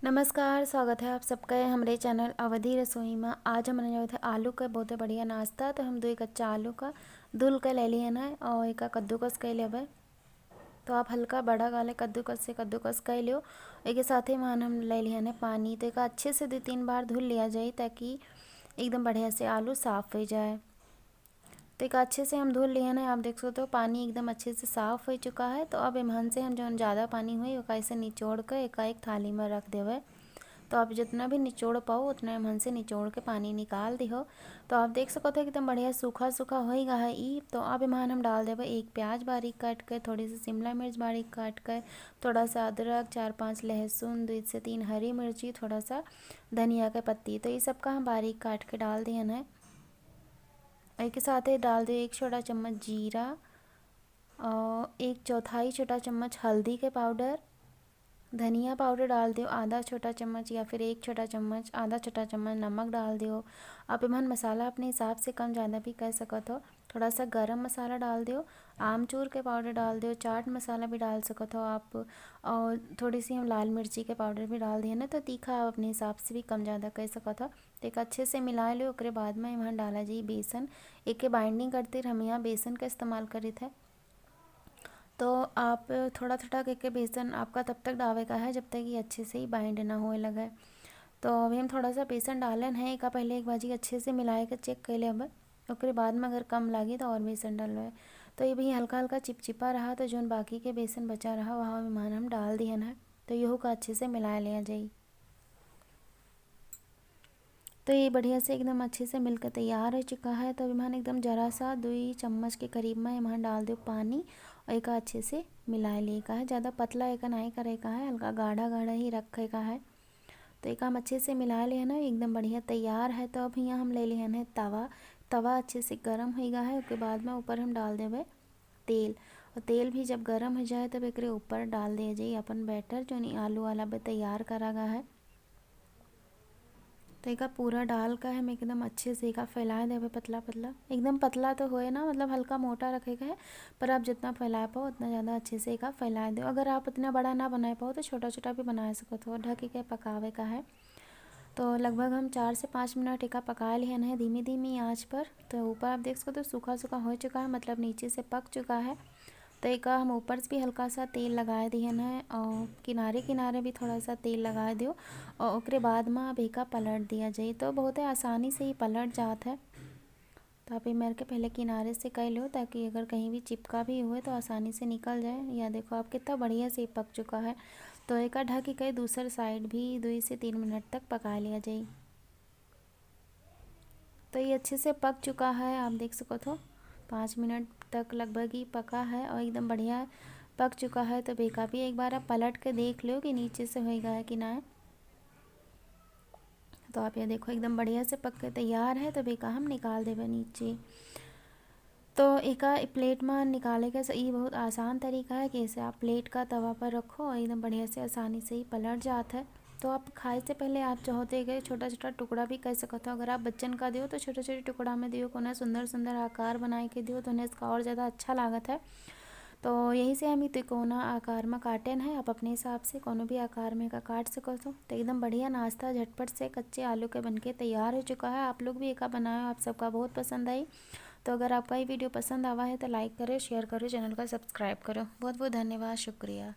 नमस्कार, स्वागत है आप सबका हमारे चैनल अवधि रसोई में। आज हम बनाने वाले थे आलू का बहुत बढ़िया नाश्ता। तो हम दो कच्चा आलू का धुल कर ले लिए ना और एक कद्दूकस कर लेवे। तो आप हल्का बड़ा गाले कद्दूकस से कद्दूकस कर लियो। एक साथ ही मान हम ले लिया ना पानी, तो एक अच्छे से 2-3 बार धुल लिया जाए ताकि एकदम बढ़िया से आलू साफ़ हो जाए। तो एक अच्छे से हम धुल लिए ना, आप देख सकते हो पानी एकदम अच्छे से साफ़ हो चुका है। तो अब इमहन से हम जो ज़्यादा पानी हुई वो कैसे निचोड़ कर एक थाली में रख देवे। तो आप जितना भी निचोड़ पाओ उतना इमहन से निचोड़ के पानी निकाल दिहो। तो आप देख सकते हो एकदम बढ़िया सूखा सूखा होएगा है ई। तो अब इमहन हम डाल देवे एक प्याज बारीक काट कर, थोड़ी सी शिमला मिर्च बारीक काट कर, थोड़ा सा अदरक, 4-5 लहसुन, 2 से 3 हरी मिर्ची, थोड़ा सा धनिया के पत्ती। तो ये सब का हम बारीक काट के डाल दिए है। एक साथ ही डाल दिए 1 छोटा चम्मच जीरा और 1/4 छोटा चम्मच हल्दी के पाउडर। धनिया पाउडर डाल दियो आधा छोटा चम्मच या फिर 1 छोटा चम्मच, आधा छोटा चम्मच नमक डाल दियो। आप इमन मसाला अपने हिसाब से कम ज़्यादा भी कर सकत हो। थोड़ा सा गरम मसाला डाल दियो, आमचूर के पाउडर डाल दियो, चाट मसाला भी डाल सकत हो आप, और थोड़ी सी हम लाल मिर्ची के पाउडर भी डाल दिए ना। तो तीखा आप अपने हिसाब से भी कम ज़्यादा कर सकत हो। तो एक अच्छे से मिला लो। उसके बाद में इमन डाला जी बेसन। एक के बाइंडिंग करते हम यहाँ बेसन का इस्तेमाल करे थे। तो आप थोड़ा थोड़ा करके बेसन आपका तब तक डाले का है जब तक ये अच्छे से ही बाइंड ना होए लगे। तो अभी हम थोड़ा सा बेसन डालन है एक पहले एक बाजी अच्छे से मिलाए के चेक कर ले। अब उसके बाद में अगर कम लगे तो और बेसन डलवाए। तो ये भी हल्का हल्का चिपचिपा रहा, तो जो बाकी के बेसन बचा रहा वहाँ मेहमान हम डाल दिए है। तो यहू का अच्छे से मिला लिया जाए। तो ये बढ़िया से एकदम अच्छे से मिलकर तैयार हो चुका है। तो इमहन एकदम ज़रा सा 2 चम्मच के करीब में इमहन डाल दो पानी और एक अच्छे से मिला लिए का है। ज़्यादा पतला एक नहीं करे का है, हल्का गाढ़ा गाढ़ा ही रखे का है। तो एक हम अच्छे से मिला लिए ना, एकदम बढ़िया तैयार है। तो अब यहाँ हम ले लिए हैं तवा। तवा अच्छे से गर्म हो गया है। उसके बाद में ऊपर हम डाल देवे तेल। और तेल भी जब गर्म हो जाए तब एक ऊपर डाल दिया जाए अपन बैटर जो नहीं आलू वाला भी तैयार करा गया है। तो एक पूरा डाल का हम एकदम अच्छे से एक फैला देवे पतला पतला। एकदम पतला तो होए ना, मतलब हल्का मोटा रखेगा है। पर आप जितना फैला पाओ उतना ज़्यादा अच्छे से एक फैला दो। अगर आप इतना बड़ा ना बना पाओ तो छोटा छोटा भी बना सकते हो। ढक के पकावे का है। तो लगभग हम 4 से 5 मिनट एक पका लिए हैं धीमी धीमी आंच पर। तो ऊपर आप देख सकते हो सूखा सूखा हो चुका है, मतलब नीचे से पक चुका है। तो एक हम ऊपर से भी हल्का सा तेल लगा दिए हैं और किनारे किनारे भी थोड़ा सा तेल लगा दियो। और उसके बाद में अब एक पलट दिया जाए। तो बहुत ही आसानी से ही पलट जाता है। तो आप ये मेरे के पहले किनारे से कर लो ताकि अगर कहीं भी चिपका भी हुए तो आसानी से निकल जाए। या देखो आप कितना बढ़िया से पक चुका है। तो एक ढक के दूसरी साइड भी 2 से 3 मिनट तक पका लिया जाए। तो ये अच्छे से पक चुका है, आप देख सको तो 5 मिनट तक लगभग ही पका है और एकदम बढ़िया पक चुका है। तो बेका भी एक बार आप पलट के देख लो कि नीचे से होएगा है कि ना। तो आप ये देखो एकदम बढ़िया से पक के तैयार है। तो बेका हम निकाल देवे नीचे। तो एक प्लेट में निकाले का ये बहुत आसान तरीका है कि इसे आप प्लेट का तवा पर रखो और एकदम बढ़िया से आसानी से ही पलट जाता है। तो आप खाए से पहले आप चाहते गए छोटा छोटा टुकड़ा भी कर सकते हो। अगर आप बच्चन का दियो तो छोटे छोटे टुकड़ा में दियो, कोना सुंदर सुंदर आकार बनाए के दियो तो उन्हें इसका और ज़्यादा अच्छा लागत है। तो यही से हम तिकोना आकार में काटन है। आप अपने हिसाब से कोनो भी आकार में का काट सको। तो एकदम बढ़िया नाश्ता झटपट से कच्चे आलू के बनके तैयार हो चुका है। आप लोग भी एक बनाओ, आप सबका बहुत पसंद आई। तो अगर आपका ये वीडियो पसंद आवा है तो लाइक करो, शेयर करो, चैनल का सब्सक्राइब करो। बहुत बहुत धन्यवाद, शुक्रिया।